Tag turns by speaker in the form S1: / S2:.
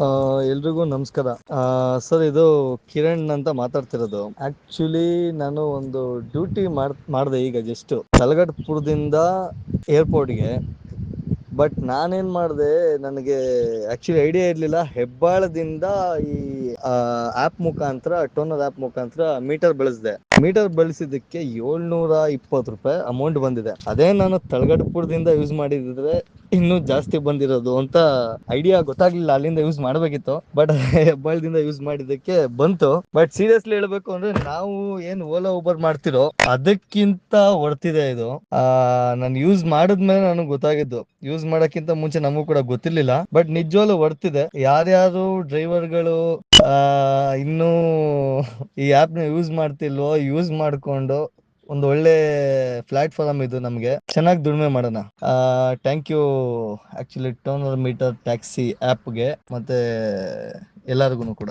S1: ಆ ಎಲ್ರಿಗೂ ನಮಸ್ಕಾರ. ಸರ್, ಇದು ಕಿರಣ್ ಅಂತ ಮಾತಾಡ್ತಿರೋದು. ಆಕ್ಚುಲಿ ನಾನು ಒಂದು ಡ್ಯೂಟಿ ಮಾಡಿದೆ ಈಗ ಜಸ್ಟ್ ಕಲಗಟ್ಪುರದಿಂದ ಏರ್ಪೋರ್ಟ್ಗೆ. ಬಟ್ ನಾನೇನ್ ಮಾಡಿದೆ, ನನಗೆ ಆಕ್ಚುಲಿ ಐಡಿಯಾ ಇರ್ಲಿಲ್ಲ. ಹೆಬ್ಬಾಳದಿಂದ ಈ ಆಪ್ ಮುಖಾಂತರ, ಟೋನರ್ ಆಪ್ ಮುಖಾಂತರ ಮೀಟರ್ ಬಳಸಿದೆ. ಮೀಟರ್ ಬಳಸಿದ್ದಕ್ಕೆ 720 ರೂಪಾಯಿ ಅಮೌಂಟ್ ಬಂದಿದೆ. ಅದೇ ನಾನು ತಳಗಟ್ಪುರದಿಂದ ಯೂಸ್ ಮಾಡಿದ್ರೆ ಇನ್ನೂ ಜಾಸ್ತಿ ಬಂದಿರೋದು ಅಂತ ಐಡಿಯಾ ಗೊತ್ತಾಗ್ಲಿಲ್ಲ. ಅಲ್ಲಿಂದ ಯೂಸ್ ಮಾಡ್ಬೇಕಿತ್ತು, ಬಟ್ ಹೆಬ್ಬಾಳದಿಂದ ಯೂಸ್ ಮಾಡಿದ್ದಕ್ಕೆ ಬಂತು. ಬಟ್ ಸೀರಿಯಸ್ಲಿ ಹೇಳ್ಬೇಕು ಅಂದ್ರೆ, ನಾವು ಏನ್ ಓಲಾ ಊಬರ್ ಮಾಡ್ತಿರೋ ಅದಕ್ಕಿಂತ ವರ್ತಿದೆ ಇದು. ನಾನು ಯೂಸ್ ಮಾಡಿದ್ಮೇಲೆ ನನಗೆ ಗೊತ್ತಾಗಿದ್ದು. ಯೂಸ್ ಮಾಡಕ್ಕಿಂತ ಮುಂಚೆ ನಮಗೂ ಕೂಡ ಗೊತ್ತಿರ್ಲಿಲ್ಲ. ಬಟ್ ನಿಜವಾಗ್ಲೂ ವರ್ತಿದೆ. ಯಾರ್ಯಾರು ಡ್ರೈವರ್ಗಳು ಇನ್ನೂ ಈ ಆಪ್ ನ ಯೂಸ್ ಮಾಡ್ತಿಲ್ವೋ, ಯೂಸ್ ಮಾಡ್ಕೊಂಡು ಒಂದು ಒಳ್ಳೆ ಪ್ಲಾಟ್ಫಾರ್ಮ್ ಇದು. ನಮ್ಗೆ ಚೆನ್ನಾಗಿ ದುಡಿಮೆ ಮಾಡೋಣ. ಥ್ಯಾಂಕ್ ಯು ಆಕ್ಚುಲಿ ಟೋನರ್ ಮೀಟರ್ ಟ್ಯಾಕ್ಸಿ ಆಪ್ಗೆ ಮತ್ತೆ ಎಲ್ಲರಿಗೂ ಕೂಡ.